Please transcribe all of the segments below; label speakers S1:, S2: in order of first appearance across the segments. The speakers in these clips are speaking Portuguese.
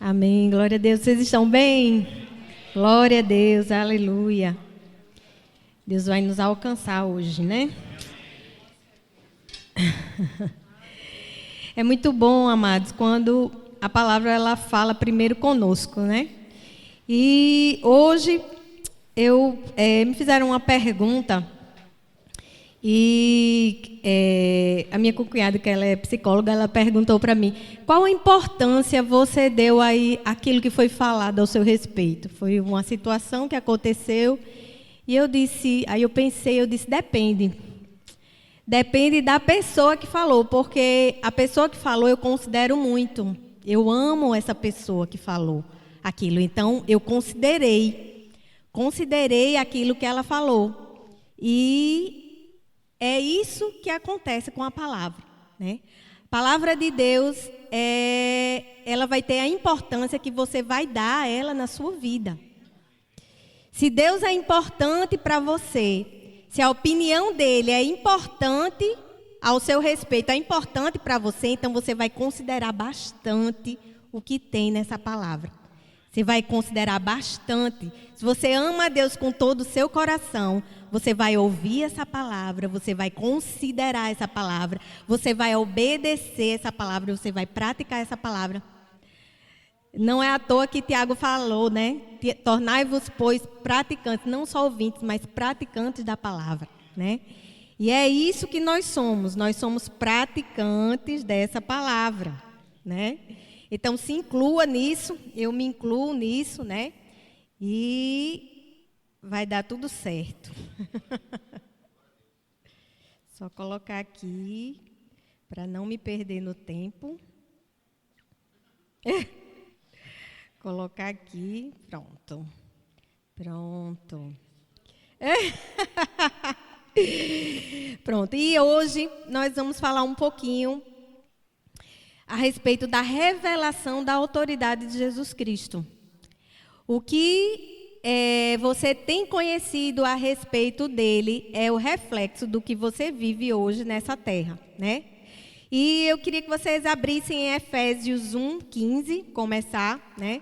S1: Amém. Glória a Deus. Vocês estão bem? Glória a Deus. Aleluia. Deus vai nos alcançar hoje, né? É muito bom, amados, quando a palavra ela fala primeiro conosco, né? E hoje me fizeram uma pergunta e a minha cunhada, que ela é psicóloga, ela perguntou para mim: qual a importância você deu aí àquilo que foi falado ao seu respeito? Foi uma situação que aconteceu e eu disse, depende. Depende da pessoa que falou, porque a pessoa que falou eu considero muito. Eu amo essa pessoa que falou aquilo, então eu considerei aquilo que ela falou. E é isso que acontece com a palavra, né? A palavra de Deus, ela vai ter a importância que você vai dar a ela na sua vida. Se Deus é importante para você, se a opinião dele é importante ao seu respeito, é importante para você, então você vai considerar bastante o que tem nessa palavra. Você vai considerar bastante. Se você ama a Deus com todo o seu coração, você vai ouvir essa palavra, você vai considerar essa palavra, você vai obedecer essa palavra, você vai praticar essa palavra. Não é à toa que Tiago falou, né? Tornai-vos, pois, praticantes, não só ouvintes, mas praticantes da palavra, né? E é isso que nós somos praticantes dessa palavra, né? Então, se inclua nisso, eu me incluo nisso, né? E vai dar tudo certo. Só colocar aqui, para não me perder no tempo. Colocar aqui, pronto. Pronto, e hoje nós vamos falar um pouquinho a respeito da revelação da autoridade de Jesus Cristo. O que você tem conhecido a respeito dele é o reflexo do que você vive hoje nessa terra, né? E eu queria que vocês abrissem em Efésios 1:15, começar, né?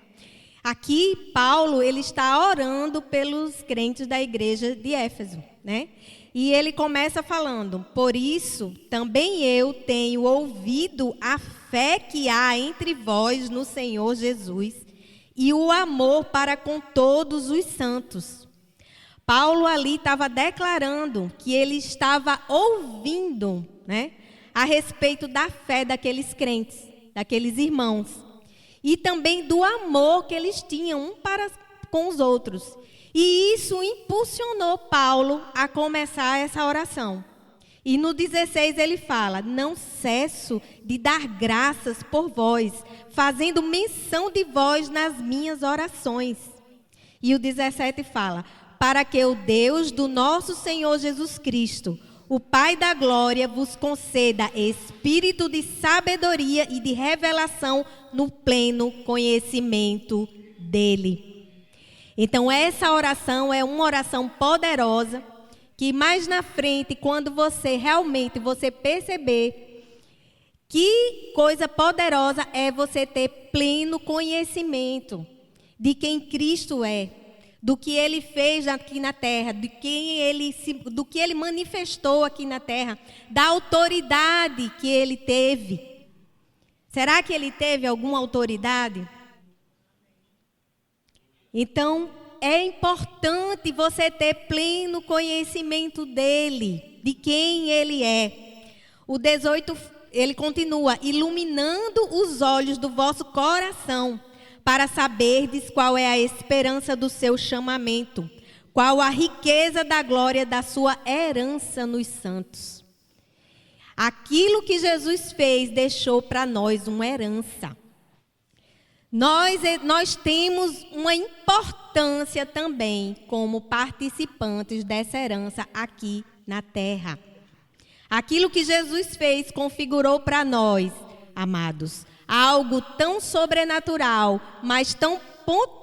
S1: Aqui, Paulo, ele está orando pelos crentes da igreja de Éfeso, né? E ele começa falando: por isso, também eu tenho ouvido a fé que há entre vós no Senhor Jesus e o amor para com todos os santos. Paulo ali estava declarando que ele estava ouvindo, né, a respeito da fé daqueles crentes, daqueles irmãos. E também do amor que eles tinham um para com os outros. E isso impulsionou Paulo a começar essa oração. E no 16 ele fala: não cesso de dar graças por vós, fazendo menção de vós nas minhas orações. E o 17 fala: para que o Deus do nosso Senhor Jesus Cristo, o Pai da glória, vos conceda espírito de sabedoria e de revelação no pleno conhecimento dele. Então, essa oração é uma oração poderosa, que mais na frente, quando você perceber que coisa poderosa é você ter pleno conhecimento de quem Cristo é, do que Ele fez aqui na terra, do que Ele manifestou aqui na terra, da autoridade que Ele teve. Será que Ele teve alguma autoridade? Então, é importante você ter pleno conhecimento dele, de quem ele é. O 18, ele continua: iluminando os olhos do vosso coração, para saberdes qual é a esperança do seu chamamento, qual a riqueza da glória da sua herança nos santos. Aquilo que Jesus fez deixou para nós uma herança. Nós temos uma importância também como participantes dessa herança aqui na terra. Aquilo que Jesus fez configurou para nós, amados, algo tão sobrenatural, mas tão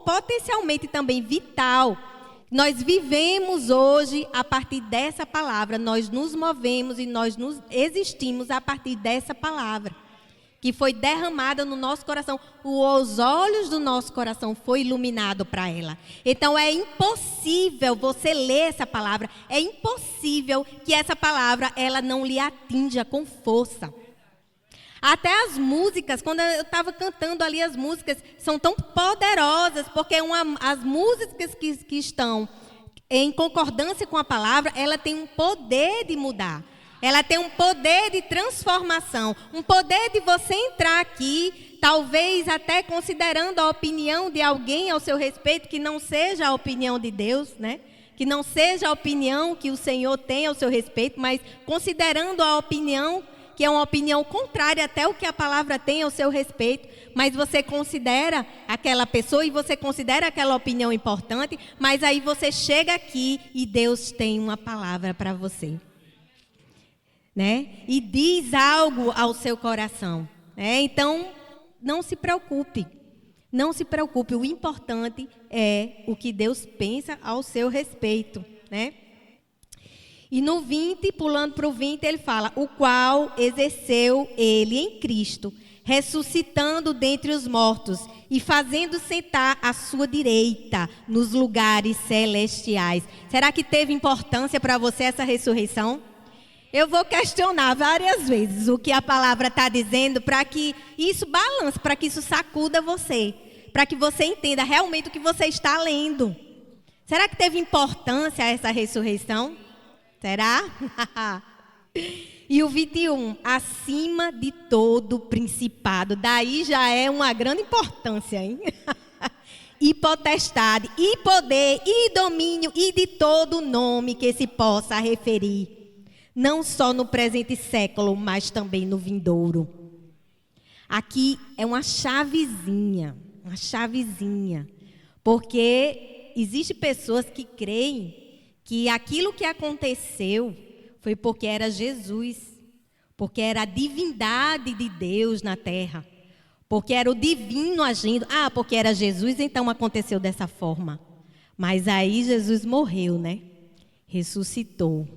S1: potencialmente também vital. Nós vivemos hoje a partir dessa palavra, nós nos movemos e nós existimos a partir dessa palavra. que foi derramada no nosso coração. Os olhos do nosso coração foi iluminado para ela. Então é impossível você ler essa palavra, é impossível que essa palavra ela não lhe atinja com força. Até as músicas, quando eu estava cantando ali, as músicas são tão poderosas, porque as músicas que estão em concordância com a palavra, ela tem um poder de mudar. Ela tem um poder de transformação, um poder de você entrar aqui, talvez até considerando a opinião de alguém ao seu respeito, que não seja a opinião de Deus, né? Que não seja a opinião que o Senhor tem ao seu respeito, mas considerando a opinião, que é uma opinião contrária até o que a palavra tem ao seu respeito, mas você considera aquela pessoa e você considera aquela opinião importante, mas aí você chega aqui e Deus tem uma palavra para você. Né? E diz algo ao seu coração. Né? Então, não se preocupe. Não se preocupe. O importante é o que Deus pensa ao seu respeito. Né? E no 20, pulando para o 20, ele fala: o qual exerceu ele em Cristo, ressuscitando dentre os mortos e fazendo sentar à sua direita nos lugares celestiais. Será que teve importância para você essa ressurreição? Eu vou questionar várias vezes o que a palavra está dizendo para que isso balance, para que isso sacuda você, para que você entenda realmente o que você está lendo. Será que teve importância essa ressurreição? Será? E o 21, acima de todo principado. Daí já é uma grande importância, hein? E potestade, e poder, e domínio, e de todo nome que se possa referir. Não só no presente século, mas também no vindouro. Aqui é uma chavezinha. Porque existem pessoas que creem que aquilo que aconteceu foi porque era Jesus, porque era a divindade de Deus na terra, porque era o divino agindo. Ah, porque era Jesus, então aconteceu dessa forma. Mas aí Jesus morreu, né? Ressuscitou.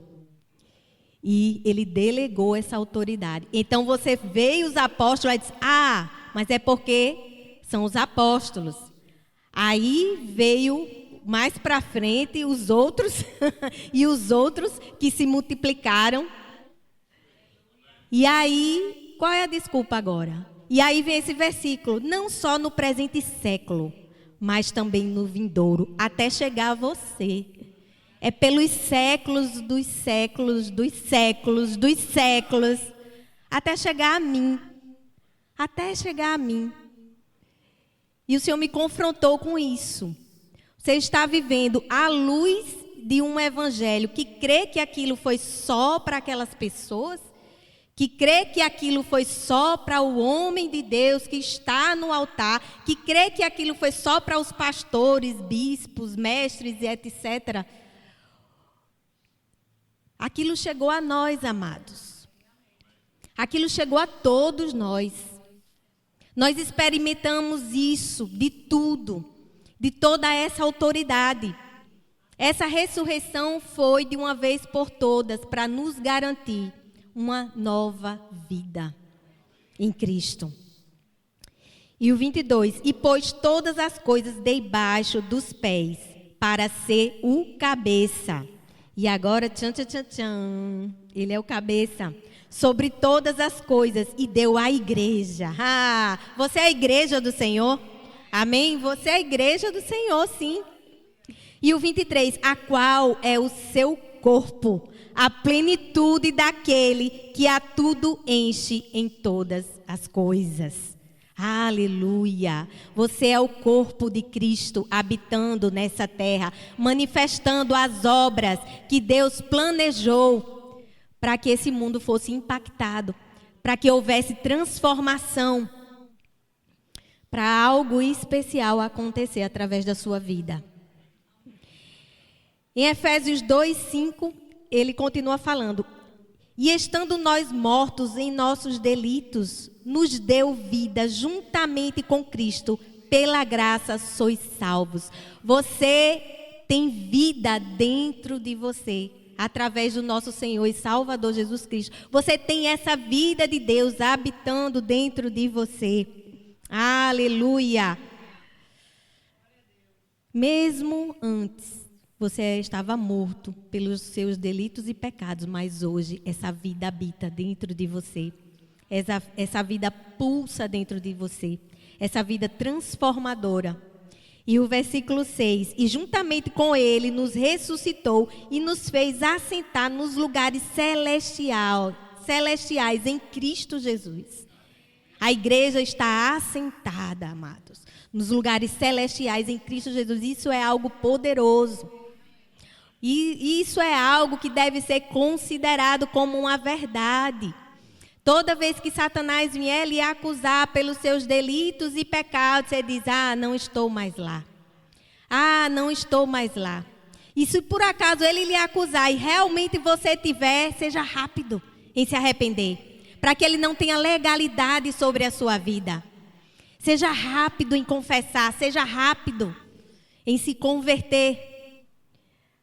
S1: E ele delegou essa autoridade. Então você vê os apóstolos e diz: ah, mas é porque são os apóstolos. Aí veio mais para frente os outros e os outros que se multiplicaram. E aí, qual é a desculpa agora? E aí vem esse versículo: não só no presente século, mas também no vindouro, até chegar a você. É pelos séculos dos séculos, dos séculos, dos séculos, até chegar a mim. Até chegar a mim. E o Senhor me confrontou com isso. Você está vivendo à luz de um evangelho que crê que aquilo foi só para aquelas pessoas, que crê que aquilo foi só para o homem de Deus que está no altar, que crê que aquilo foi só para os pastores, bispos, mestres e etc. Aquilo chegou a nós, amados. Aquilo chegou a todos nós. Nós experimentamos isso de tudo, de toda essa autoridade. Essa ressurreição foi de uma vez por todas para nos garantir uma nova vida em Cristo. E o 22, e pôs todas as coisas debaixo dos pés para ser o cabeça. E agora, tchan, tchan, tchan, tchan, ele é o cabeça sobre todas as coisas e deu à igreja. Ah, você é a igreja do Senhor? Amém? Você é a igreja do Senhor, sim. E o 23, a qual é o seu corpo, a plenitude daquele que a tudo enche em todas as coisas. Aleluia! Você é o corpo de Cristo habitando nessa terra, manifestando as obras que Deus planejou para que esse mundo fosse impactado, para que houvesse transformação, para algo especial acontecer através da sua vida. Em Efésios 2:5, ele continua falando: e estando nós mortos em nossos delitos, nos deu vida juntamente com Cristo, pela graça sois salvos. Você tem vida dentro de você, através do nosso Senhor e Salvador Jesus Cristo. Você tem essa vida de Deus habitando dentro de você. Aleluia! Mesmo antes, você estava morto pelos seus delitos e pecados, mas hoje essa vida habita dentro de você. Essa vida pulsa dentro de você. Essa vida transformadora. E o versículo 6, e juntamente com ele nos ressuscitou e nos fez assentar nos lugares celestiais em Cristo Jesus. A igreja está assentada, amados, nos lugares celestiais em Cristo Jesus. Isso é algo poderoso. E isso é algo que deve ser considerado como uma verdade. Toda vez que Satanás vier lhe acusar pelos seus delitos e pecados, você diz, não estou mais lá. Não estou mais lá. E se por acaso ele lhe acusar e realmente você tiver, seja rápido em se arrepender, para que ele não tenha legalidade sobre a sua vida. Seja rápido em confessar, seja rápido em se converter.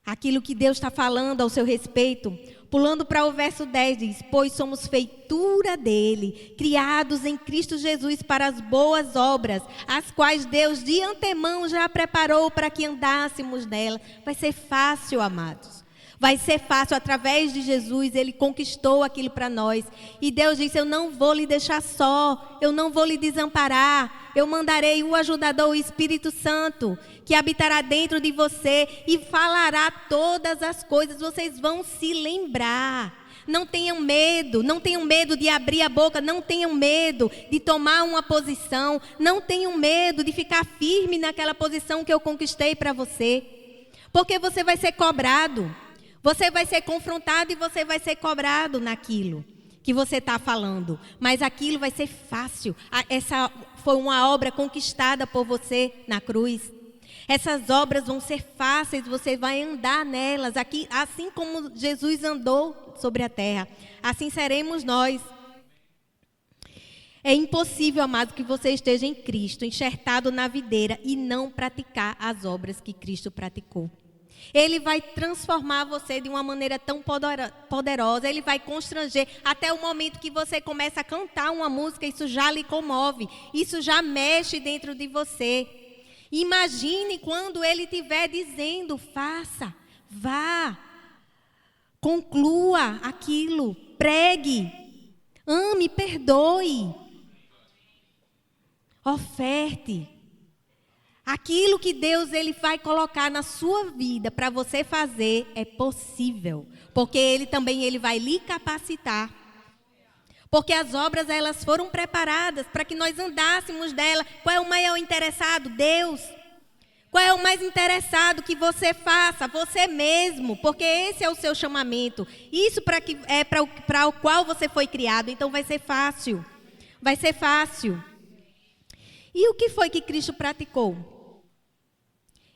S1: Aquilo que Deus está falando ao seu respeito. Pulando para o verso 10, diz, pois somos feitura dele, criados em Cristo Jesus para as boas obras, as quais Deus de antemão já preparou para que andássemos nela. Vai ser fácil, amados. Vai ser fácil, através de Jesus, ele conquistou aquilo para nós. E Deus disse, eu não vou lhe deixar só, eu não vou lhe desamparar. Eu mandarei o ajudador, o Espírito Santo, que habitará dentro de você e falará todas as coisas. Vocês vão se lembrar. Não tenham medo de abrir a boca, não tenham medo de tomar uma posição, não tenham medo de ficar firme naquela posição que eu conquistei para você. Porque você vai ser cobrado. Você vai ser confrontado e você vai ser cobrado naquilo que você está falando. Mas aquilo vai ser fácil. Essa foi uma obra conquistada por você na cruz. Essas obras vão ser fáceis, você vai andar nelas. Aqui, assim como Jesus andou sobre a terra, assim seremos nós. É impossível, amado, que você esteja em Cristo, enxertado na videira e não praticar as obras que Cristo praticou. Ele vai transformar você de uma maneira tão poderosa, ele vai constranger até o momento que você começa a cantar uma música, isso já lhe comove, isso já mexe dentro de você. Imagine quando ele estiver dizendo, faça, vá, conclua aquilo, pregue, ame, perdoe, oferte. Aquilo que Deus ele vai colocar na sua vida para você fazer é possível, porque ele vai lhe capacitar. Porque as obras elas foram preparadas para que nós andássemos dela. Qual é o maior interessado? Deus. Qual é o mais interessado que você faça? Você mesmo, porque esse é o seu chamamento. Isso para o qual você foi criado, então vai ser fácil. Vai ser fácil. E o que foi que Cristo praticou?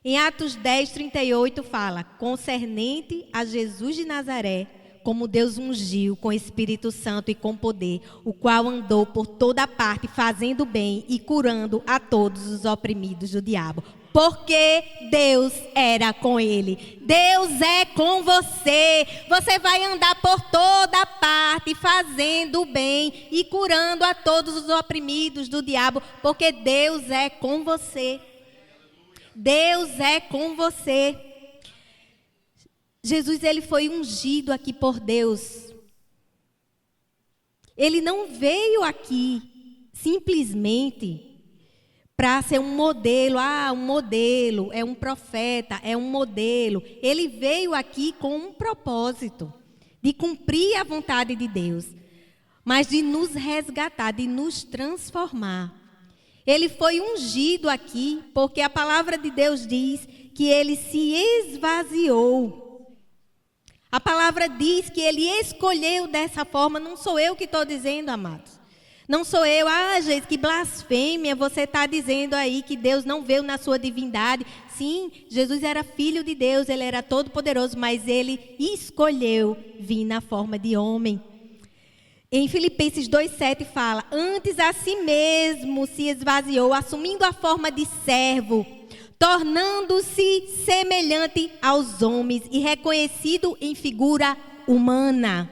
S1: Em Atos 10, 38 fala, concernente a Jesus de Nazaré, como Deus ungiu com Espírito Santo e com poder, o qual andou por toda parte fazendo bem e curando a todos os oprimidos do diabo. Porque Deus era com ele. Deus é com você. Você vai andar por toda parte fazendo bem e curando a todos os oprimidos do diabo, porque Deus é com você. Deus é com você. Jesus, ele foi ungido aqui por Deus. Ele não veio aqui simplesmente para ser um modelo. Um modelo, é um profeta, é um modelo. Ele veio aqui com um propósito, de cumprir a vontade de Deus, mas de nos resgatar, de nos transformar. Ele foi ungido aqui porque a palavra de Deus diz que ele se esvaziou. A palavra diz que ele escolheu dessa forma. Não sou eu que estou dizendo, amados. Não sou eu. Jesus, que blasfêmia você está dizendo aí que Deus não veio na sua divindade. Sim, Jesus era filho de Deus, ele era todo poderoso, mas ele escolheu vir na forma de homem. Em Filipenses 2,7 fala, antes a si mesmo se esvaziou, assumindo a forma de servo, tornando-se semelhante aos homens e reconhecido em figura humana.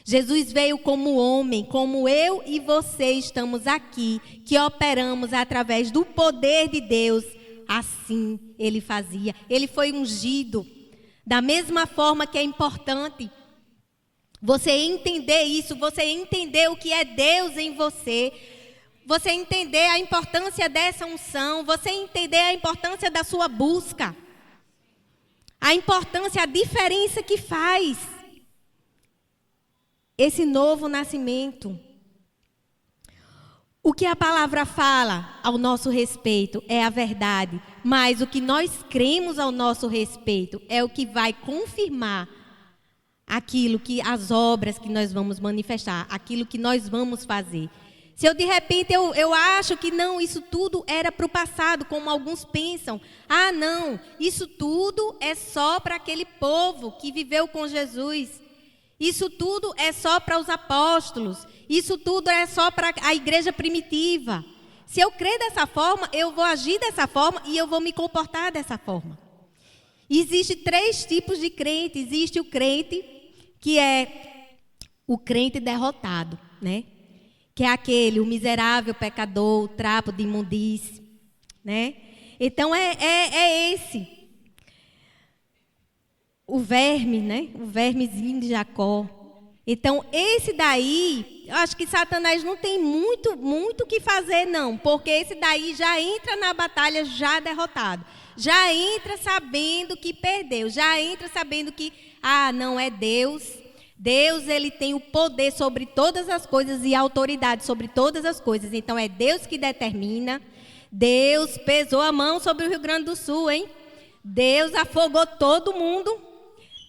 S1: Jesus veio como homem, como eu e você estamos aqui, que operamos através do poder de Deus. Assim ele fazia. Ele foi ungido. Da mesma forma que é importante você entender isso, você entender o que é Deus em você, você entender a importância dessa unção, você entender a importância da sua busca, a importância, a diferença que faz esse novo nascimento. O que a palavra fala ao nosso respeito é a verdade, mas o que nós cremos ao nosso respeito é o que vai confirmar aquilo que as obras que nós vamos manifestar, aquilo que nós vamos fazer. Se eu de repente eu acho que não, isso tudo era para o passado, como alguns pensam. Ah, não, isso tudo é só para aquele povo que viveu com Jesus. Isso tudo é só para os apóstolos. Isso tudo é só para a igreja primitiva. Se eu crer dessa forma, eu vou agir dessa forma e eu vou me comportar dessa forma. Existem 3 tipos de crente. Existe o crente que é o crente derrotado, né? Que é aquele, o miserável pecador, o trapo de imundície, né? Então é esse. O verme, né? O vermezinho de Jacó. Então, esse daí, eu acho que Satanás não tem muito o que fazer, não. Porque esse daí já entra na batalha já derrotado. Já entra sabendo que perdeu. Já entra sabendo que, não é Deus. Deus, ele tem o poder sobre todas as coisas e a autoridade sobre todas as coisas. Então, é Deus que determina. Deus pesou a mão sobre o Rio Grande do Sul, hein? Deus afogou todo mundo.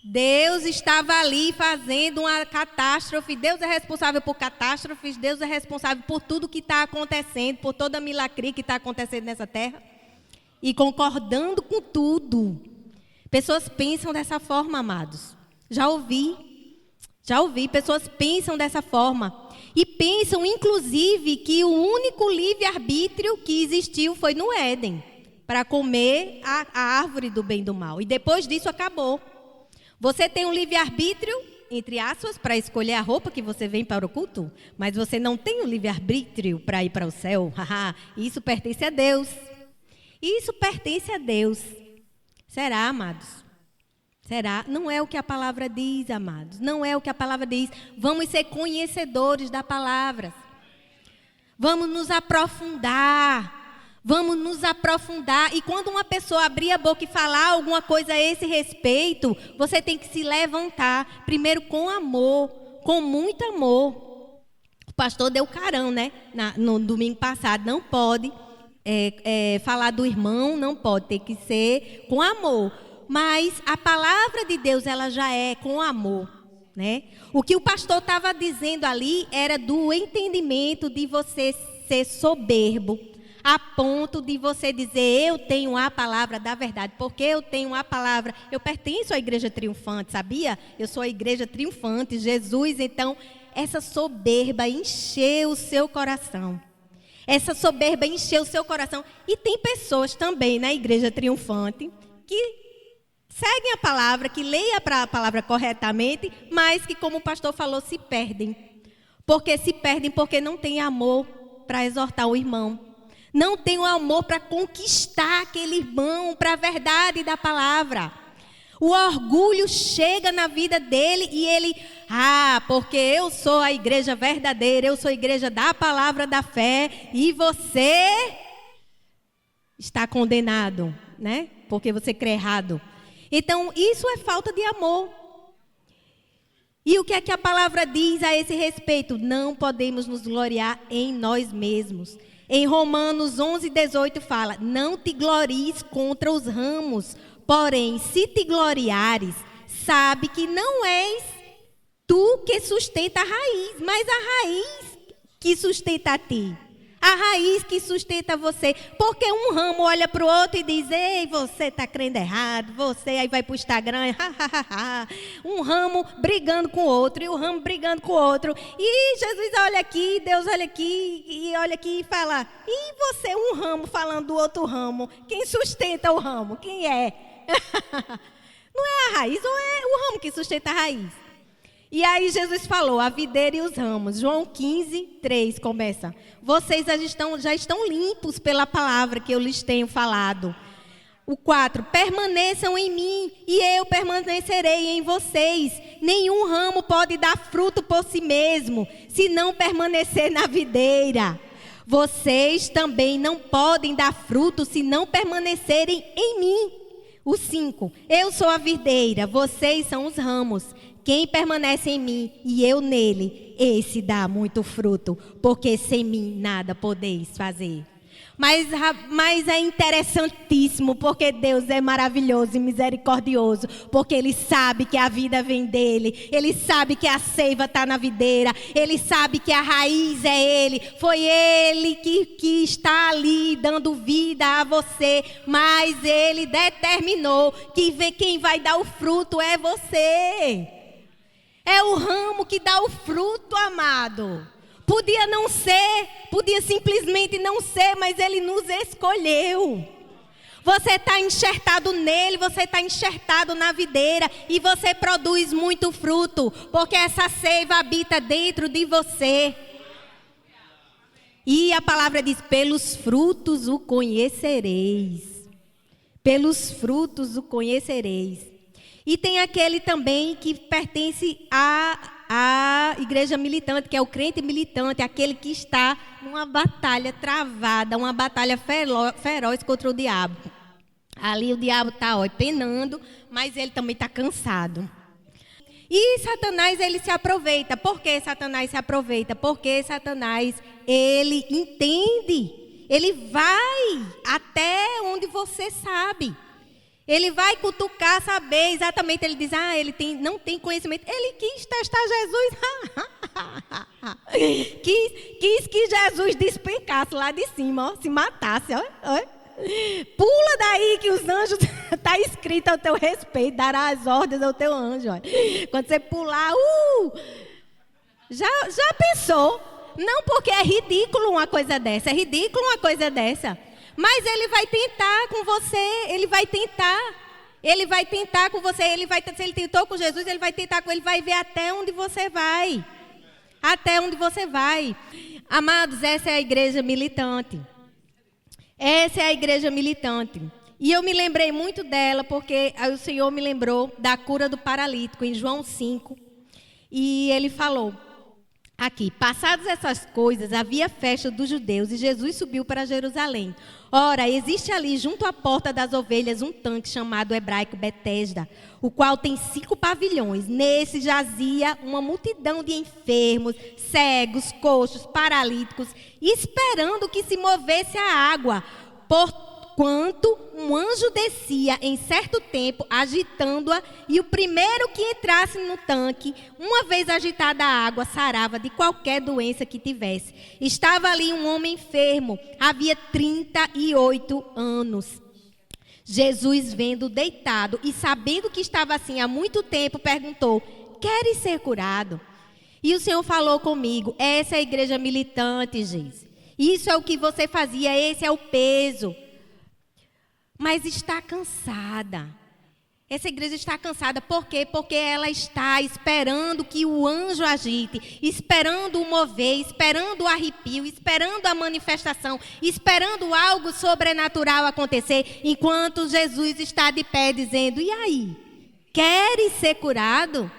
S1: Deus estava ali fazendo uma catástrofe. Deus é responsável por catástrofes. Deus é responsável por tudo que está acontecendo, por toda a milagre que está acontecendo nessa terra. E concordando com tudo. Pessoas pensam dessa forma, amados. Já ouvi. Pessoas pensam dessa forma. E pensam, inclusive, que o único livre-arbítrio que existiu foi no Éden. Para comer a árvore do bem e do mal. E depois disso acabou. Você tem um livre-arbítrio, entre aspas, para escolher a roupa que você vem para o culto, mas você não tem um livre-arbítrio para ir para o céu. Isso pertence a Deus. Isso pertence a Deus. Será, amados? Será? Não é o que a palavra diz, amados. Não é o que a palavra diz. Vamos ser conhecedores da palavra. Vamos nos aprofundar. Vamos nos aprofundar. E quando uma pessoa abrir a boca e falar alguma coisa a esse respeito, você tem que se levantar. Primeiro com amor, com muito amor. O pastor deu carão, né? No domingo passado. Não pode falar do irmão, não pode. Tem que ser com amor. Mas a palavra de Deus, ela já é com amor, né? O que o pastor estava dizendo ali era do entendimento de você ser soberbo, a ponto de você dizer, eu tenho a palavra da verdade, porque eu tenho a palavra, eu pertenço à igreja triunfante, sabia? Eu sou a igreja triunfante, Jesus, então, essa soberba encheu o seu coração. Essa soberba encheu o seu coração. E tem pessoas também na igreja triunfante que seguem a palavra, que leem a palavra corretamente, mas que, como o pastor falou, se perdem. Se perdem porque não tem amor para exortar o irmão. Não tem o amor para conquistar aquele irmão para a verdade da palavra. O orgulho chega na vida dele e ele, porque eu sou a igreja verdadeira, eu sou a igreja da palavra da fé e você está condenado, né? Porque você crê errado. Então, isso é falta de amor. E o que é que a palavra diz a esse respeito? Não podemos nos gloriar em nós mesmos. Em Romanos 11:18 fala, não te glories contra os ramos, porém, se te gloriares, sabe que não és tu que sustenta a raiz, mas a raiz que sustenta a ti. A a raiz que sustenta você. Porque um ramo olha para o outro e diz, ei, você está crendo errado, você aí vai para o Instagram, um ramo brigando com o outro, e o ramo brigando com o outro. E Jesus olha aqui, Deus olha aqui, e olha aqui e fala, e você, um ramo falando do outro ramo, quem sustenta o ramo? Quem é? Não é a raiz, ou é o ramo que sustenta a raiz? E aí Jesus falou, a videira e os ramos. João 15, 3 começa. Vocês já estão limpos pela palavra que eu lhes tenho falado. O 4, permaneçam em mim e eu permanecerei em vocês. Nenhum ramo pode dar fruto por si mesmo, se não permanecer na videira. Vocês também não podem dar fruto se não permanecerem em mim. O 5, eu sou a videira, vocês são os ramos. Quem permanece em mim e eu nele, esse dá muito fruto, porque sem mim nada podeis fazer. Mas é interessantíssimo, porque Deus é maravilhoso e misericordioso, porque Ele sabe que a vida vem dEle, Ele sabe que a seiva está na videira, Ele sabe que a raiz é Ele, foi Ele que está ali dando vida a você, mas Ele determinou que quem vai dar o fruto é você. É o ramo que dá o fruto, amado. Podia não ser, podia simplesmente não ser, mas Ele nos escolheu. Você está enxertado nele, você está enxertado na videira e você produz muito fruto, porque essa seiva habita dentro de você. E a palavra diz, pelos frutos o conhecereis. Pelos frutos o conhecereis. E tem aquele também que pertence à igreja militante, que é o crente militante, aquele que está numa batalha travada, uma batalha feroz contra o diabo. Ali o diabo está penando, mas ele também está cansado. E Satanás, ele se aproveita. Por que Satanás se aproveita? Porque Satanás, ele entende. Ele vai até onde você sabe. Ele vai cutucar, saber exatamente. Ele diz, não tem conhecimento. Ele quis testar Jesus. quis que Jesus despencasse lá de cima, se matasse. Pula daí que os anjos, está escrito ao teu respeito, dará as ordens ao teu anjo. Quando você pular, já pensou? Não, porque é ridículo uma coisa dessa, Mas ele vai tentar com você, ele vai tentar com você, se ele tentou com Jesus, ele vai tentar com ele, vai ver até onde você vai. Amados, essa é a igreja militante. E eu me lembrei muito dela, porque o Senhor me lembrou da cura do paralítico, em João 5. E ele falou, aqui, passadas essas coisas, havia festa dos judeus e Jesus subiu para Jerusalém. Ora, existe ali, junto à porta das ovelhas, um tanque chamado hebraico Betesda, o qual tem 5 pavilhões. Nesse jazia uma multidão de enfermos, cegos, coxos, paralíticos, esperando que se movesse a água, porquanto um anjo descia em certo tempo, agitando-a, e o primeiro que entrasse no tanque, uma vez agitada a água, sarava de qualquer doença que tivesse. Estava ali um homem enfermo, havia 38 anos. Jesus, vendo deitado e sabendo que estava assim há muito tempo, perguntou, queres ser curado? E o Senhor falou comigo, essa é a igreja militante, gente. Isso é o que você fazia, esse é o peso. Mas está cansada. Essa igreja está cansada. Por quê? Porque ela está esperando que o anjo agite, esperando o mover, esperando o arrepio, esperando a manifestação, esperando algo sobrenatural acontecer, enquanto Jesus está de pé dizendo, e aí? Queres ser curado?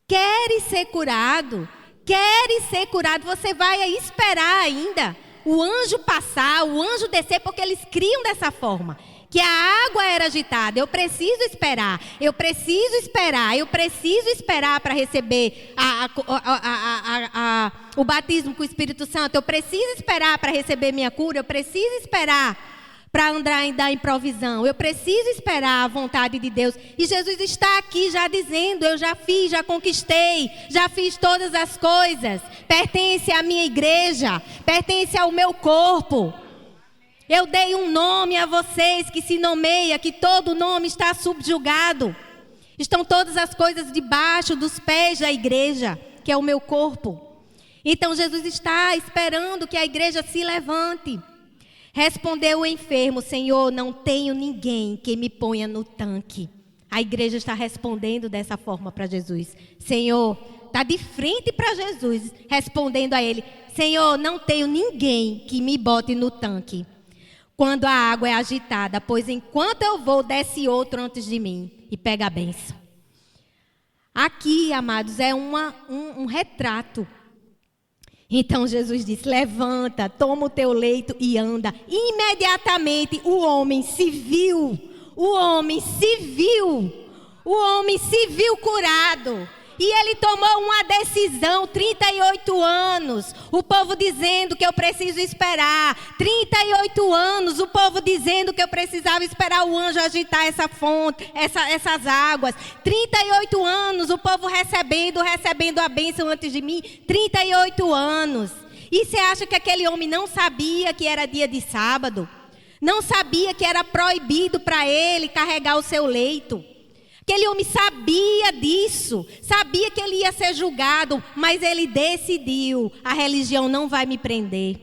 S1: Queres ser curado? Queres ser curado? Você vai esperar ainda o anjo passar, o anjo descer, porque eles criam dessa forma. Que a água era agitada, eu preciso esperar para receber o batismo com o Espírito Santo, eu preciso esperar para receber minha cura, eu preciso esperar para andar em provisão. Eu preciso esperar a vontade de Deus. E Jesus está aqui já dizendo, eu já fiz, já conquistei, já fiz todas as coisas. Pertence à minha igreja, pertence ao meu corpo. Eu dei um nome a vocês que se nomeia, que todo nome está subjugado. Estão todas as coisas debaixo dos pés da igreja, que é o meu corpo. Então Jesus está esperando que a igreja se levante. Respondeu o enfermo, Senhor, não tenho ninguém que me ponha no tanque. A igreja está respondendo dessa forma para Jesus. Senhor, está de frente para Jesus, respondendo a ele, Senhor, não tenho ninguém que me bote no tanque quando a água é agitada, pois enquanto eu vou, desce outro antes de mim e pega a bênção. Aqui, amados, é um retrato. Então Jesus disse, levanta, toma o teu leito e anda. E imediatamente o homem se viu curado. E ele tomou uma decisão, 38 anos, o povo dizendo que eu preciso esperar. 38 anos, o povo dizendo que eu precisava esperar o anjo agitar essa fonte, essas águas. 38 anos, o povo recebendo a bênção antes de mim. 38 anos. E você acha que aquele homem não sabia que era dia de sábado? Não sabia que era proibido para ele carregar o seu leito? Aquele homem sabia disso, sabia que ele ia ser julgado, mas ele decidiu, a religião não vai me prender.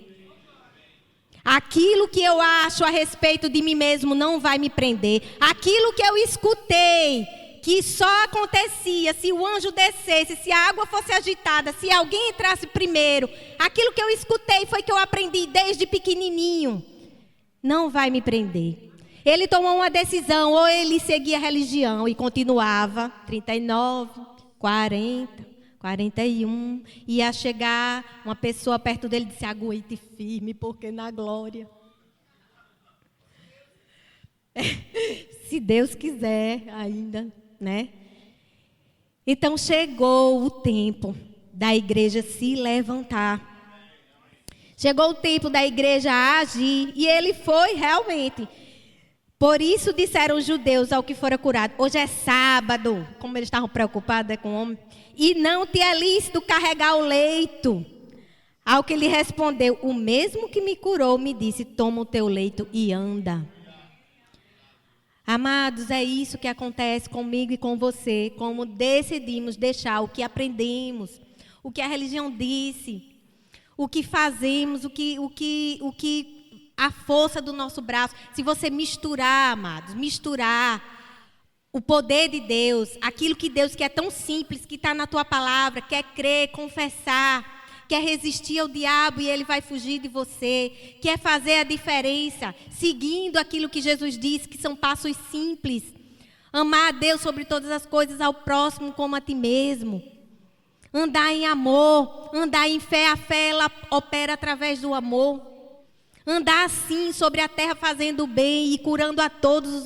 S1: Aquilo que eu acho a respeito de mim mesmo não vai me prender. Aquilo que eu escutei, que só acontecia se o anjo descesse, se a água fosse agitada, se alguém entrasse primeiro. Aquilo que eu escutei foi que eu aprendi desde pequenininho. Não vai me prender. Ele tomou uma decisão, ou ele seguia a religião e continuava, 39, 40, 41, ia chegar uma pessoa perto dele e disse, aguente firme, porque na glória. Se Deus quiser ainda, né? Então chegou o tempo da igreja se levantar. Chegou o tempo da igreja agir, e ele foi realmente. Por isso disseram os judeus ao que fora curado, hoje é sábado, como eles estavam preocupados com o homem, e não te é lícito carregar o leito. Ao que lhe respondeu, o mesmo que me curou me disse, toma o teu leito e anda. Amados, é isso que acontece comigo e com você, como decidimos deixar o que aprendemos, o que a religião disse, o que fazemos, o que a força do nosso braço. Se você misturar, amados, o poder de Deus, aquilo que Deus quer tão simples, que está na tua palavra, quer crer, confessar, quer resistir ao diabo e ele vai fugir de você, quer fazer a diferença, seguindo aquilo que Jesus disse, que são passos simples. Amar a Deus sobre todas as coisas, ao próximo como a ti mesmo. Andar em amor, andar em fé, a fé ela opera através do amor. Andar assim sobre a terra fazendo o bem e curando a todos os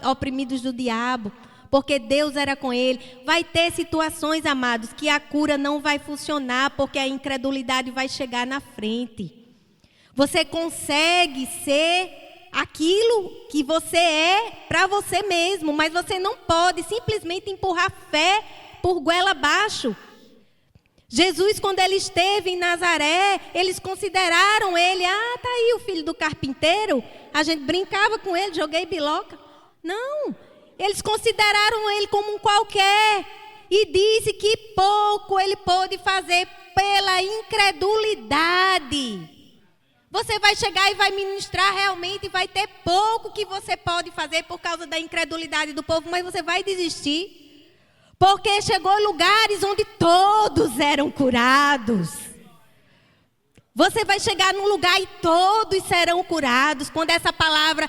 S1: oprimidos do diabo, porque Deus era com ele. Vai ter situações, amados, que a cura não vai funcionar, porque a incredulidade vai chegar na frente. Você consegue ser aquilo que você é para você mesmo, mas você não pode simplesmente empurrar fé por goela abaixo. Jesus, quando ele esteve em Nazaré, eles consideraram ele, tá aí o filho do carpinteiro, a gente brincava com ele, joguei biloca. Não, eles consideraram ele como um qualquer, e disse que pouco ele pôde fazer pela incredulidade. Você vai chegar e vai ministrar realmente, e vai ter pouco que você pode fazer por causa da incredulidade do povo, mas você vai desistir. Porque chegou a lugares onde todos eram curados. Você vai chegar num lugar e todos serão curados quando essa palavra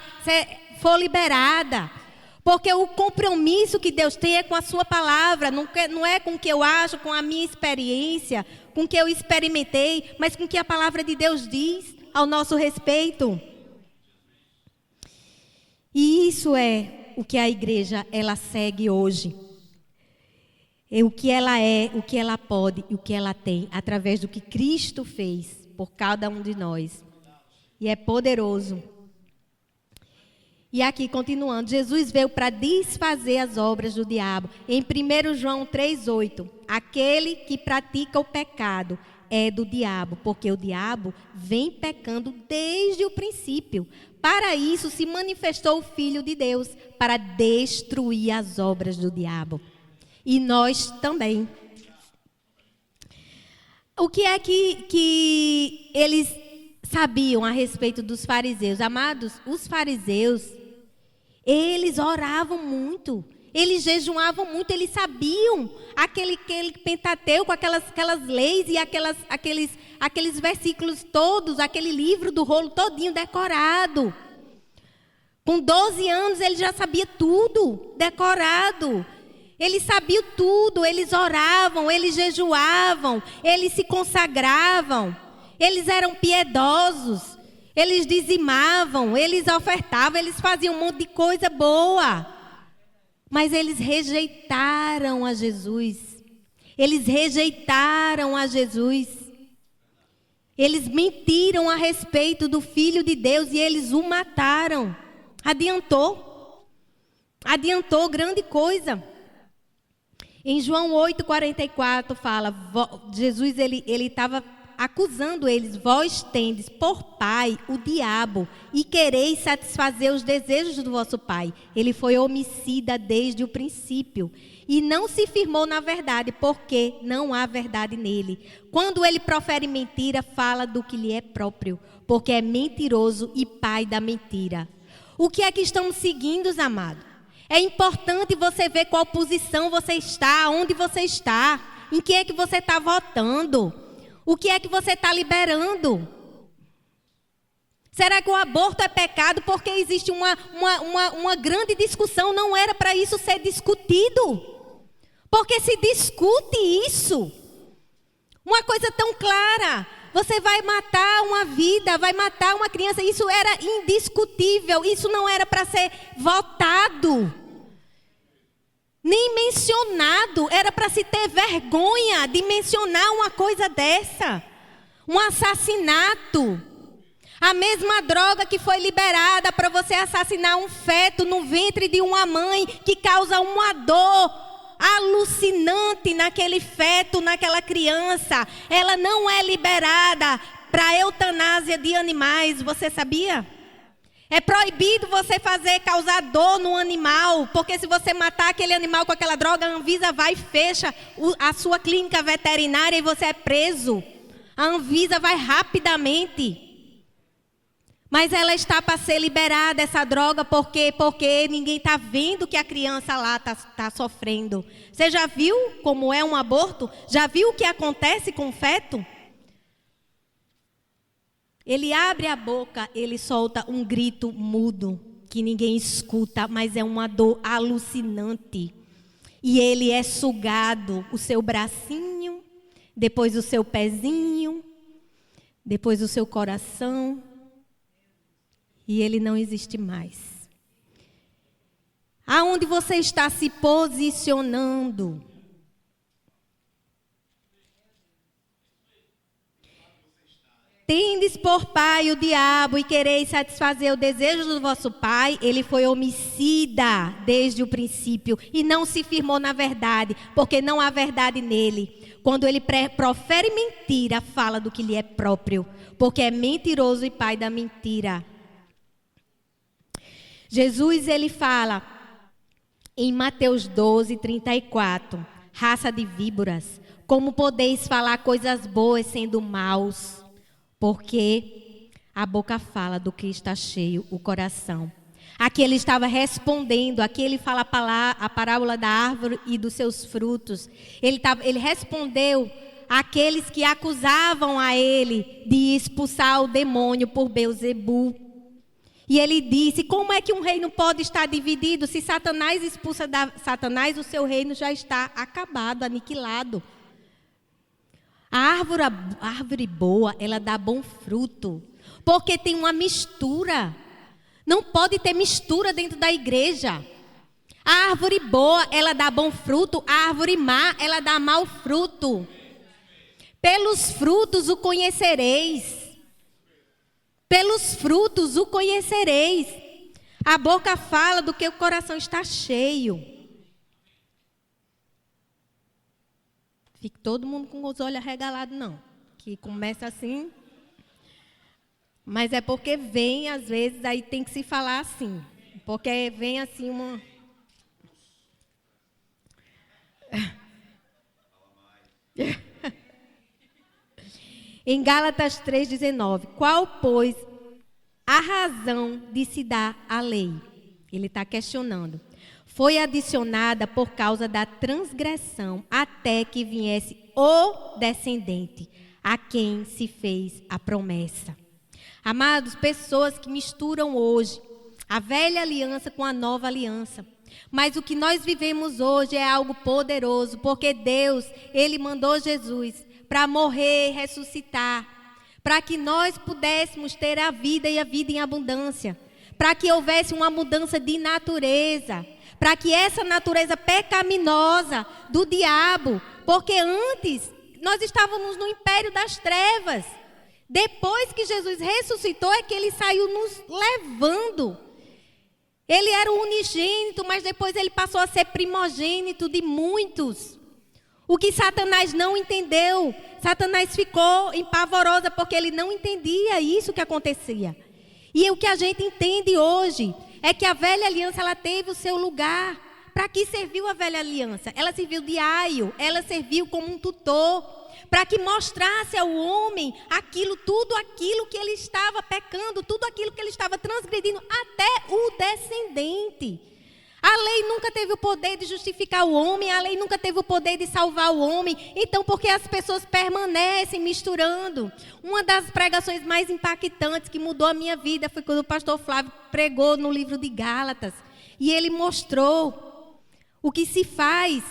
S1: for liberada. Porque o compromisso que Deus tem é com a sua palavra, não é com o que eu acho, com a minha experiência, com o que eu experimentei, mas com o que a palavra de Deus diz ao nosso respeito. E isso é o que a igreja ela segue hoje. É o que ela é, o que ela pode e o que ela tem, através do que Cristo fez por cada um de nós. E é poderoso. E aqui, continuando, Jesus veio para desfazer as obras do diabo. Em 1 João 3,8, aquele que pratica o pecado é do diabo, porque o diabo vem pecando desde o princípio. Para isso se manifestou o Filho de Deus, para destruir as obras do diabo. E nós também. O que é que eles sabiam a respeito dos fariseus? Amados, os fariseus, eles oravam muito, eles jejuavam muito, eles sabiam aquele Pentateuco, aquelas leis e aqueles versículos todos, aquele livro do rolo todinho decorado. Com 12 anos ele já sabia tudo, decorado. Eles sabiam tudo, eles oravam, eles jejuavam, eles se consagravam, eles eram piedosos, eles dizimavam, eles ofertavam, eles faziam um monte de coisa boa. Mas eles rejeitaram a Jesus. Eles rejeitaram a Jesus. Eles mentiram a respeito do Filho de Deus e eles o mataram. Adiantou grande coisa. Em João 8,44 fala, Jesus ele estava acusando eles, vós tendes por pai o diabo e quereis satisfazer os desejos do vosso pai. Ele foi homicida desde o princípio e não se firmou na verdade, porque não há verdade nele. Quando ele profere mentira, fala do que lhe é próprio, porque é mentiroso e pai da mentira. O que é que estamos seguindo, amados? É importante você ver qual posição você está, onde você está, em quem é que você está votando, o que é que você está liberando. Será que o aborto é pecado? Porque existe uma grande discussão, não era para isso ser discutido. Porque se discute isso, uma coisa tão clara, você vai matar uma vida, vai matar uma criança, isso era indiscutível, isso não era para ser votado. Nem mencionado, era para se ter vergonha de mencionar uma coisa dessa. Um assassinato. A mesma droga que foi liberada para você assassinar um feto no ventre de uma mãe, que causa uma dor alucinante naquele feto, naquela criança. Ela não é liberada para eutanásia de animais, você sabia? É proibido você causar dor no animal, porque se você matar aquele animal com aquela droga, a Anvisa vai e fecha a sua clínica veterinária e você é preso. A Anvisa vai rapidamente. Mas ela está para ser liberada, essa droga, porque ninguém está vendo que a criança lá está sofrendo. Você já viu como é um aborto? Já viu o que acontece com o feto? Ele abre a boca, ele solta um grito mudo, que ninguém escuta, mas é uma dor alucinante. E ele é sugado, o seu bracinho, depois o seu pezinho, depois o seu coração. E ele não existe mais. Aonde você está se posicionando? Tendes por pai o diabo e quereis satisfazer o desejo do vosso pai. Ele foi homicida desde o princípio e não se firmou na verdade, porque não há verdade nele. Quando ele profere mentira, fala do que lhe é próprio, porque é mentiroso e pai da mentira. Jesus, ele fala em Mateus 12:34, raça de víboras, como podeis falar coisas boas sendo maus? Porque a boca fala do que está cheio o coração. Aqui ele estava respondendo, aqui ele fala a parábola da árvore e dos seus frutos. Ele respondeu àqueles que acusavam a ele de expulsar o demônio por Beelzebu. E ele disse, como é que um reino pode estar dividido? Se Satanás expulsa Satanás, o seu reino já está acabado, aniquilado. A árvore boa, ela dá bom fruto, porque tem uma mistura. Não pode ter mistura dentro da igreja. A árvore boa, ela dá bom fruto, a árvore má, ela dá mau fruto. Pelos frutos o conhecereis. Pelos frutos o conhecereis. A boca fala do que o coração está cheio. Fique todo mundo com os olhos arregalados, não. Que começa assim. Mas é porque vem, às vezes, aí tem que se falar assim. Porque vem assim uma... Em Gálatas 3,19. Qual, pois, a razão de se dar a lei? Ele está questionando. Foi adicionada por causa da transgressão, até que viesse o descendente, a quem se fez a promessa. Amados, pessoas que misturam hoje a velha aliança com a nova aliança. Mas o que nós vivemos hoje é algo poderoso, porque Deus, Ele mandou Jesus para morrer e ressuscitar, para que nós pudéssemos ter a vida e a vida em abundância, para que houvesse uma mudança de natureza, para que essa natureza pecaminosa do diabo, porque antes nós estávamos no império das trevas, depois que Jesus ressuscitou é que Ele saiu nos levando. Ele era o unigênito, mas depois Ele passou a ser primogênito de muitos. O que Satanás não entendeu, Satanás ficou empavorosa porque ele não entendia isso que acontecia. E o que a gente entende hoje é que a velha aliança ela teve o seu lugar. Para que serviu a velha aliança? Ela serviu de aio, ela serviu como um tutor, para que mostrasse ao homem tudo aquilo que ele estava pecando, tudo aquilo que ele estava transgredindo, até o descendente. A lei nunca teve o poder de justificar o homem, a lei nunca teve o poder de salvar o homem. Então, por que as pessoas permanecem misturando? Uma das pregações mais impactantes que mudou a minha vida foi quando o pastor Flávio pregou no livro de Gálatas. E ele mostrou o que se faz.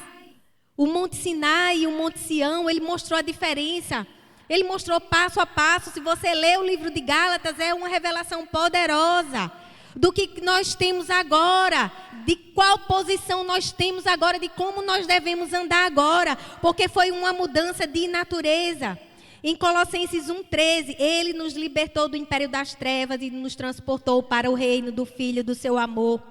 S1: O Monte Sinai e o Monte Sião, ele mostrou a diferença. Ele mostrou passo a passo. Se você ler o livro de Gálatas, é uma revelação poderosa do que nós temos agora, de qual posição nós temos agora, de como nós devemos andar agora, porque foi uma mudança de natureza. Em Colossenses 1,13, Ele nos libertou do império das trevas e nos transportou para o reino do Filho do seu amor.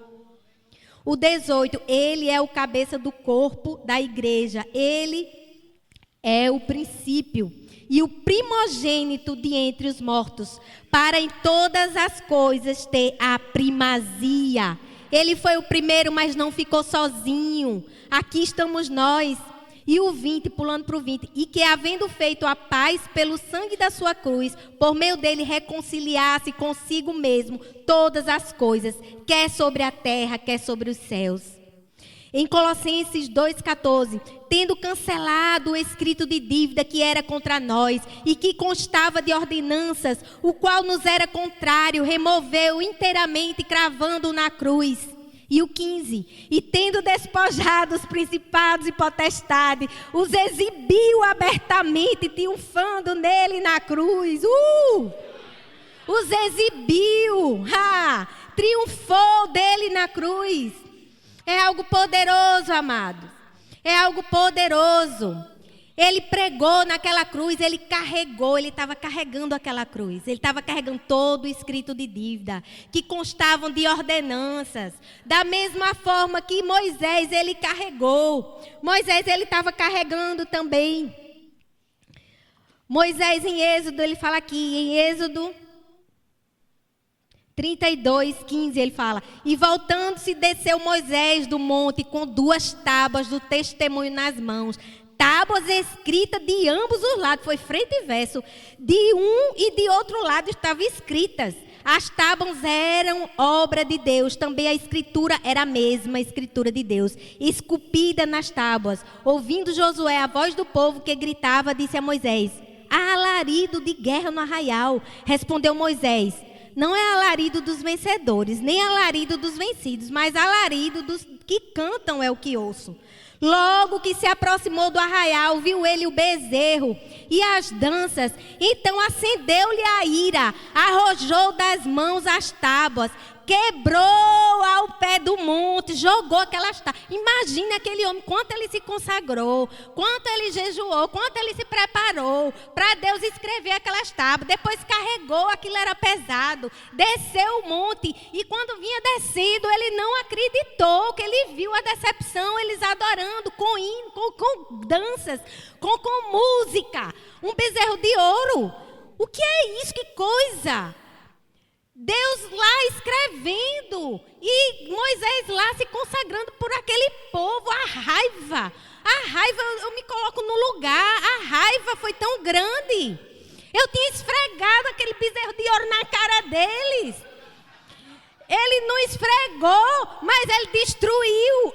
S1: O 18, Ele é o cabeça do corpo da igreja, Ele é o princípio e o primogênito de entre os mortos, para em todas as coisas ter a primazia. Ele foi o primeiro, mas não ficou sozinho. Aqui estamos nós. E o 20, pulando para o 20. E que, havendo feito a paz pelo sangue da sua cruz, por meio dele reconciliasse consigo mesmo todas as coisas, quer sobre a terra, quer sobre os céus. Em Colossenses 2,14, tendo cancelado o escrito de dívida que era contra nós e que constava de ordenanças, o qual nos era contrário, removeu inteiramente, cravando-o na cruz. E o 15, e tendo despojado os principados e potestades, os exibiu abertamente, triunfando nele na cruz. Os exibiu, triunfou dele na cruz. É algo poderoso, amados. É algo poderoso. Ele pregou naquela cruz, ele carregou, ele estava carregando aquela cruz. Ele estava carregando todo o escrito de dívida, que constavam de ordenanças. Da mesma forma que Moisés, ele carregou. Moisés, ele estava carregando também. Moisés, em Êxodo, ele fala aqui, em Êxodo 32:15, ele fala: e voltando-se, desceu Moisés do monte com 2 tábuas do testemunho nas mãos, tábuas escritas de ambos os lados, foi frente e verso, de um e de outro lado estavam escritas. As tábuas eram obra de Deus, também a escritura era a mesma escritura de Deus, esculpida nas tábuas. Ouvindo Josué a voz do povo que gritava, disse a Moisés: há alarido de guerra no arraial. Respondeu Moisés: não é alarido dos vencedores, nem alarido dos vencidos, mas alarido dos que cantam é o que ouço. Logo que se aproximou do arraial, viu ele o bezerro e as danças. Então acendeu-lhe a ira, arrojou das mãos as tábuas, quebrou ao pé do monte, jogou aquelas tábuas. Imagina aquele homem, quanto ele se consagrou, quanto ele jejuou, quanto ele se preparou para Deus escrever aquelas tábuas. Depois carregou, aquilo era pesado, desceu o monte, e quando vinha descido, ele não acreditou, que ele viu a decepção, eles adorando com hino, com danças, com música, um bezerro de ouro. O que é isso? Que coisa! Deus lá escrevendo e Moisés lá se consagrando por aquele povo. A raiva, eu me coloco no lugar. A raiva foi tão grande. Eu tinha esfregado aquele bezerro de ouro na cara deles. Ele não esfregou, mas ele destruiu.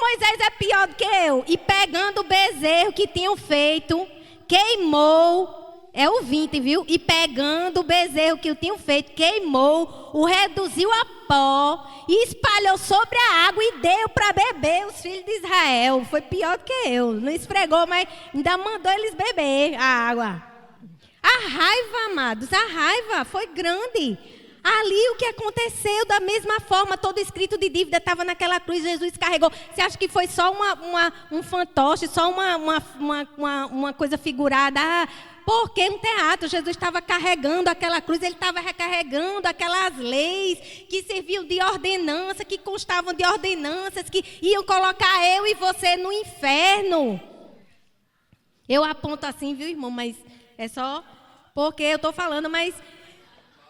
S1: Moisés é pior do que eu. E pegando o bezerro que tinham feito, queimou. É o 20, viu? E pegando o bezerro que eu tinha feito, queimou, o reduziu a pó e espalhou sobre a água e deu para beber os filhos de Israel. Foi pior do que eu. Não esfregou, mas ainda mandou eles beber a água. A raiva, amados, a raiva foi grande. Ali o que aconteceu, da mesma forma, todo escrito de dívida estava naquela cruz, Jesus carregou. Você acha que foi só um fantoche, só uma coisa figurada? Porque um teatro, Jesus estava carregando aquela cruz, ele estava recarregando aquelas leis que serviam de ordenança, que constavam de ordenanças, que iam colocar eu e você no inferno. Eu aponto assim, viu, irmão, mas é só porque eu estou falando, mas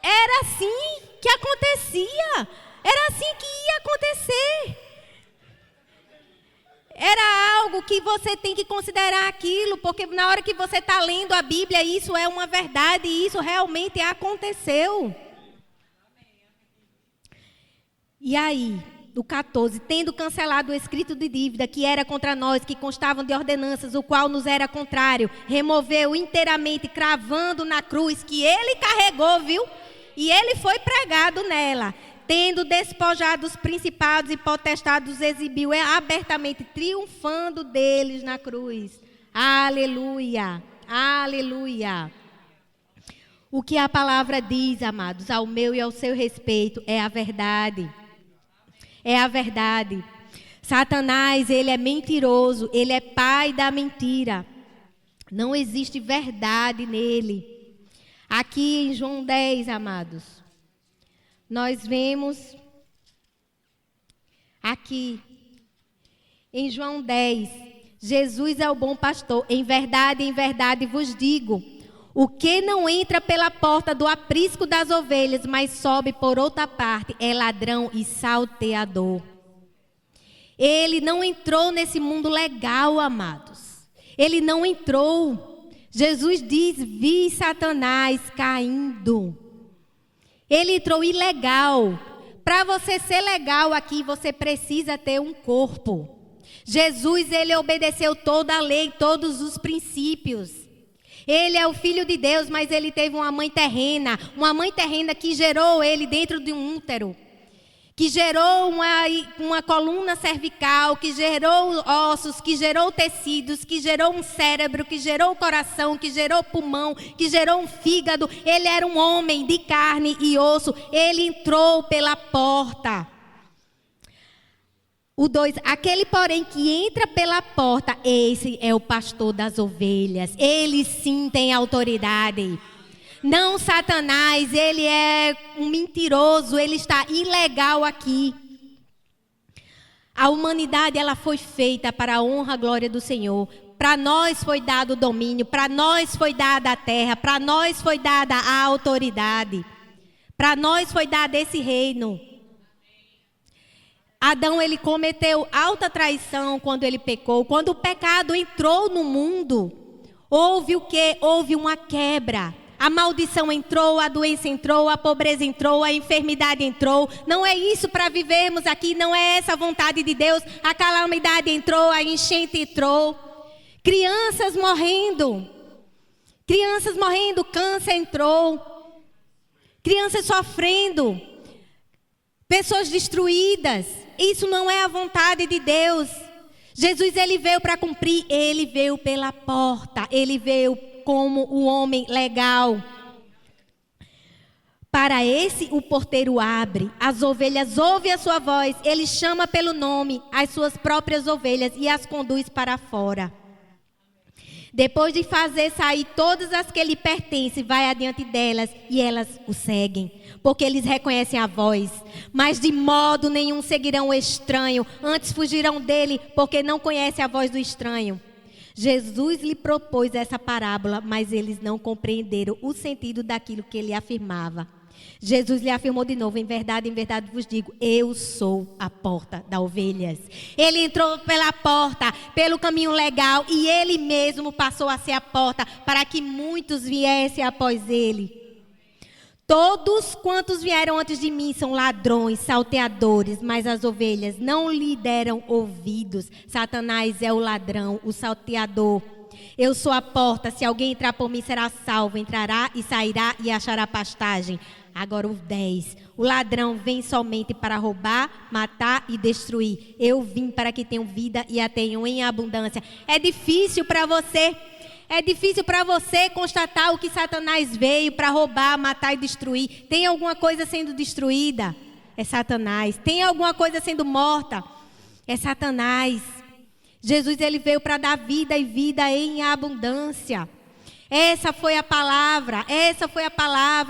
S1: era assim que acontecia, era assim que ia acontecer. Era algo que você tem que considerar aquilo, porque na hora que você está lendo a Bíblia, isso é uma verdade e isso realmente aconteceu. E aí, do 14, tendo cancelado o escrito de dívida que era contra nós, que constavam de ordenanças, o qual nos era contrário, removeu inteiramente, cravando na cruz, que ele carregou, viu? E ele foi pregado nela. Tendo despojado os principados e potestades, exibiu abertamente, triunfando deles na cruz. Aleluia, aleluia. O que a palavra diz, amados, ao meu e ao seu respeito, é a verdade. É a verdade. Satanás, ele é mentiroso, ele é pai da mentira. Não existe verdade nele. Aqui em João 10, amados, nós vemos aqui em João 10, Jesus é o bom pastor. Em verdade vos digo, o que não entra pela porta do aprisco das ovelhas, mas sobe por outra parte, é ladrão e salteador. Ele não entrou nesse mundo legal, amados. Ele não entrou. Jesus diz, vi Satanás caindo. Ele entrou ilegal. Para você ser legal aqui, você precisa ter um corpo. Jesus, ele obedeceu toda a lei, todos os princípios. Ele é o Filho de Deus, mas ele teve uma mãe terrena que gerou ele dentro de um útero, que gerou uma coluna cervical, que gerou ossos, que gerou tecidos, que gerou um cérebro, que gerou o coração, que gerou pulmão, que gerou um fígado. Ele era um homem de carne e osso. Ele entrou pela porta. O 2, aquele porém que entra pela porta, esse é o pastor das ovelhas. Ele sim tem autoridade. Não Satanás, ele é um mentiroso, ele está ilegal aqui. A humanidade, ela foi feita para a honra e glória do Senhor. Para nós foi dado o domínio, para nós foi dada a terra, para nós foi dada a autoridade. Para nós foi dado esse reino. Adão, ele cometeu alta traição quando ele pecou. Quando o pecado entrou no mundo, houve o quê? Houve uma quebra. A maldição entrou, a doença entrou, a pobreza entrou, a enfermidade entrou. Não é isso para vivermos aqui, não é essa a vontade de Deus. A calamidade entrou, a enchente entrou. Crianças morrendo, câncer entrou. Crianças sofrendo, pessoas destruídas. Isso não é a vontade de Deus. Jesus, ele veio para cumprir, ele veio pela porta, ele veio como o homem legal. Para esse o porteiro abre, as ovelhas ouvem a sua voz, ele chama pelo nome as suas próprias ovelhas e as conduz para fora. Depois de fazer sair todas as que lhe pertencem, vai adiante delas e elas o seguem, porque eles reconhecem a voz. Mas de modo nenhum seguirão o estranho, antes fugirão dele, porque não conhecem a voz do estranho. Jesus lhe propôs essa parábola, mas eles não compreenderam o sentido daquilo que ele afirmava. Jesus lhe afirmou de novo: em verdade vos digo, eu sou a porta das ovelhas. Ele entrou pela porta, pelo caminho legal, e ele mesmo passou a ser a porta, para que muitos viessem após ele. Todos quantos vieram antes de mim são ladrões, salteadores, mas as ovelhas não lhe deram ouvidos. Satanás é o ladrão, o salteador. Eu sou a porta, se alguém entrar por mim será salvo, entrará e sairá e achará pastagem. Agora o 10. O ladrão vem somente para roubar, matar e destruir. Eu vim para que tenham vida e a tenham em abundância. É difícil para você constatar o que Satanás veio para roubar, matar e destruir. Tem alguma coisa sendo destruída? É Satanás. Tem alguma coisa sendo morta? É Satanás. Jesus, ele veio para dar vida e vida em abundância. Essa foi a palavra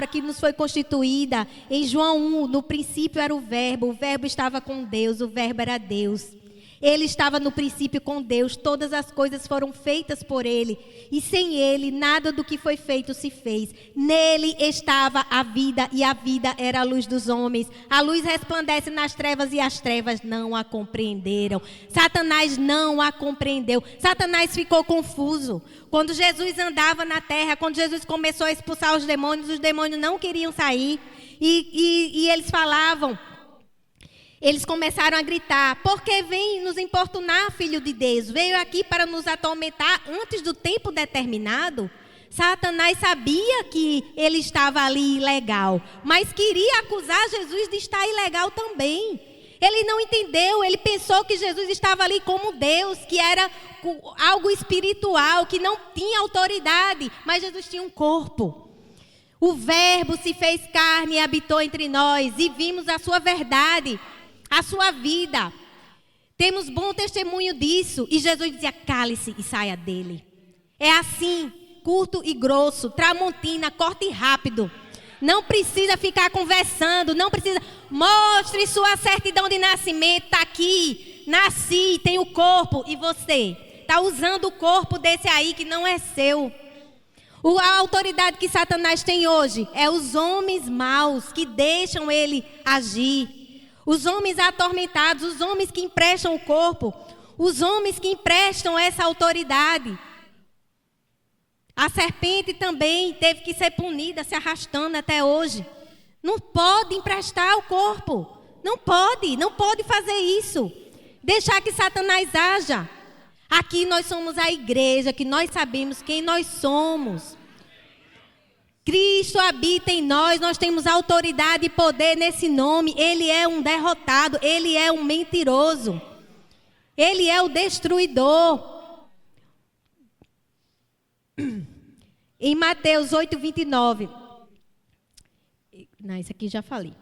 S1: que nos foi constituída. Em João 1, no princípio era o verbo estava com Deus, o verbo era Deus. Ele estava no princípio com Deus, todas as coisas foram feitas por ele, e sem ele nada do que foi feito se fez. Nele estava a vida, e a vida era a luz dos homens. A luz resplandece nas trevas, e as trevas não a compreenderam. Satanás não a compreendeu. Satanás ficou confuso. Quando Jesus andava na terra, quando Jesus começou a expulsar os demônios não queriam sair, e eles falavam. Eles começaram a gritar: porque vem nos importunar, filho de Deus? Veio aqui para nos atormentar antes do tempo determinado? Satanás sabia que ele estava ali ilegal, mas queria acusar Jesus de estar ilegal também. Ele não entendeu, ele pensou que Jesus estava ali como Deus, que era algo espiritual, que não tinha autoridade, mas Jesus tinha um corpo. O Verbo se fez carne e habitou entre nós, e vimos a sua verdade, a sua vida. Temos bom testemunho disso. E Jesus dizia: cale-se e saia dele. É assim, curto e grosso, tramontina, corte rápido. Não precisa ficar conversando, não precisa. Mostre sua certidão de nascimento, está aqui. Nasci, tem o corpo. E você está usando o corpo desse aí que não é seu. A autoridade que Satanás tem hoje é os homens maus que deixam ele agir. Os homens atormentados, os homens que emprestam o corpo, os homens que emprestam essa autoridade. A serpente também teve que ser punida, se arrastando até hoje. Não pode emprestar o corpo. Não pode fazer isso. Deixar que Satanás haja. Aqui nós somos a igreja, que nós sabemos quem nós somos. Cristo habita em nós, nós temos autoridade e poder nesse nome. Ele é um derrotado, ele é um mentiroso. Ele é o destruidor. Em Mateus 8:29. Não, isso aqui já falei.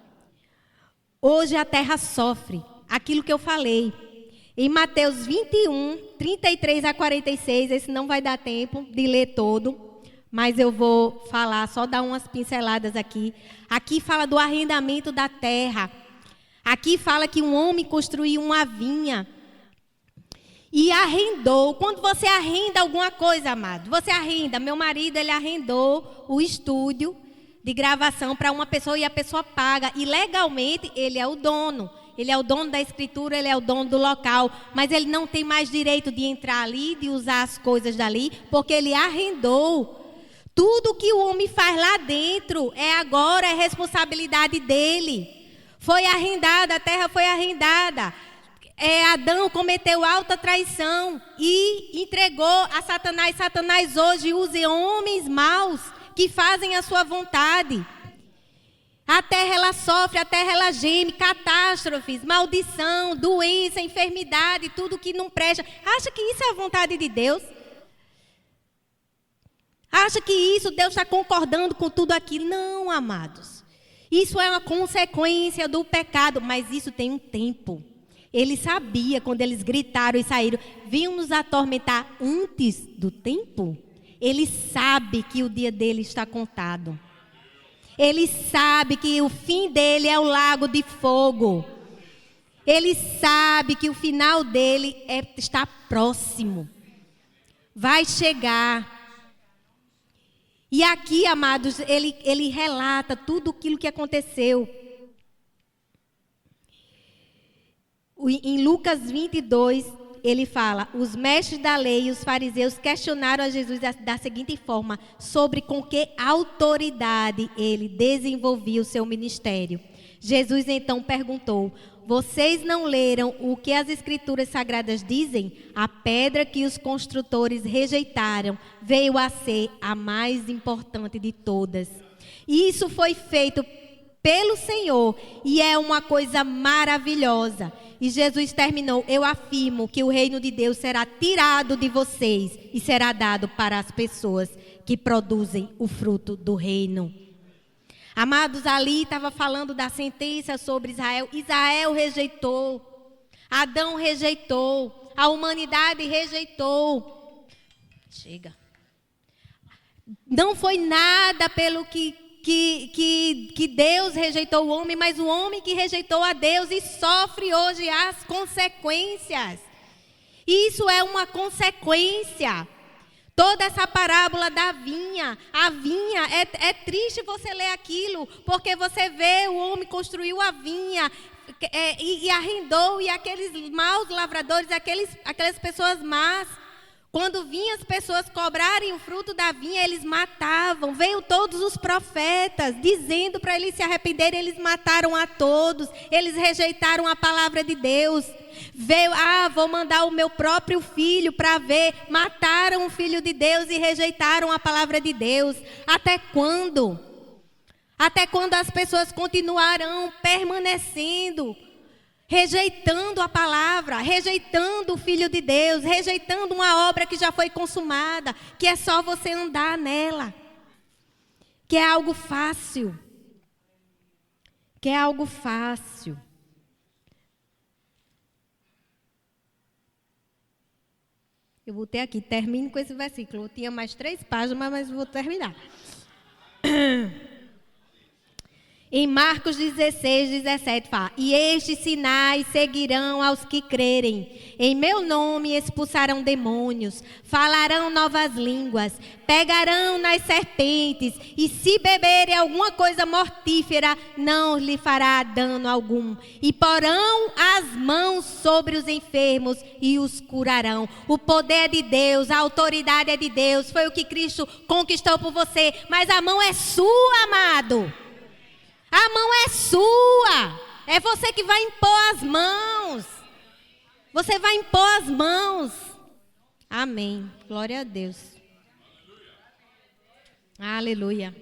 S1: Hoje a terra sofre aquilo que eu falei. Em Mateus 21, 33 a 46, esse não vai dar tempo de ler todo. Mas eu vou falar, só dar umas pinceladas aqui. Aqui fala do arrendamento da terra. Aqui fala que um homem construiu uma vinha e arrendou. Quando você arrenda alguma coisa, amado, você arrenda. Meu marido, ele arrendou o estúdio de gravação para uma pessoa e a pessoa paga. E legalmente ele é o dono. Ele é o dono da escritura, ele é o dono do local. Mas ele não tem mais direito de entrar ali, de usar as coisas dali, porque ele arrendou. Tudo que o homem faz lá dentro é responsabilidade dele. Foi arrendada, a terra foi arrendada. Adão cometeu alta traição e entregou a Satanás. Satanás hoje usa homens maus que fazem a sua vontade. A terra ela sofre, a terra ela geme, catástrofes, maldição, doença, enfermidade, tudo que não presta. Acha que isso é a vontade de Deus? Acha que isso Deus está concordando com tudo aquilo? Não, amados. Isso é uma consequência do pecado, mas isso tem um tempo. Ele sabia, quando eles gritaram e saíram, vinham nos atormentar antes do tempo. Ele sabe que o dia dele está contado. Ele sabe que o fim dele é o lago de fogo. Ele sabe que o final dele está próximo. Vai chegar. E aqui, amados, ele relata tudo aquilo que aconteceu. Em Lucas 22, ele fala: os mestres da lei e os fariseus questionaram a Jesus da seguinte forma, sobre com que autoridade ele desenvolvia o seu ministério. Jesus então perguntou: vocês não leram o que as Escrituras Sagradas dizem? A pedra que os construtores rejeitaram veio a ser a mais importante de todas. Isso foi feito pelo Senhor e é uma coisa maravilhosa. E Jesus terminou: eu afirmo que o reino de Deus será tirado de vocês e será dado para as pessoas que produzem o fruto do reino. Amados, ali estava falando da sentença sobre Israel. Israel rejeitou, Adão rejeitou, a humanidade rejeitou. Chega. Não foi nada pelo que Deus rejeitou o homem, mas o homem que rejeitou a Deus e sofre hoje as consequências. Isso é uma consequência. Toda essa parábola da vinha, a vinha, é triste você ler aquilo, porque você vê o homem construiu a vinha e arrendou, e aqueles maus lavradores, aquelas pessoas más, quando vinham as pessoas cobrarem o fruto da vinha, eles matavam. Veio todos os profetas dizendo para eles se arrependerem, eles mataram a todos, eles rejeitaram a palavra de Deus. Veio, vou mandar o meu próprio filho para ver. Mataram o filho de Deus e rejeitaram a palavra de Deus. Até quando? Até quando as pessoas continuarão permanecendo, rejeitando a palavra, rejeitando o Filho de Deus, rejeitando uma obra que já foi consumada, que é só você andar nela, que é algo fácil, que é algo fácil. Eu vou ter aqui, termino com esse versículo. Eu tinha mais 3 páginas, mas vou terminar. Em Marcos 16, 17 fala: e estes sinais seguirão aos que crerem. Em meu nome expulsarão demônios, falarão novas línguas, pegarão nas serpentes, e se beberem alguma coisa mortífera, não lhe fará dano algum. E porão as mãos sobre os enfermos e os curarão. O poder é de Deus, a autoridade é de Deus. Foi o que Cristo conquistou por você, mas a mão é sua, amado. A mão é sua. É você que vai impor as mãos. Você vai impor as mãos. Amém. Glória a Deus. Aleluia.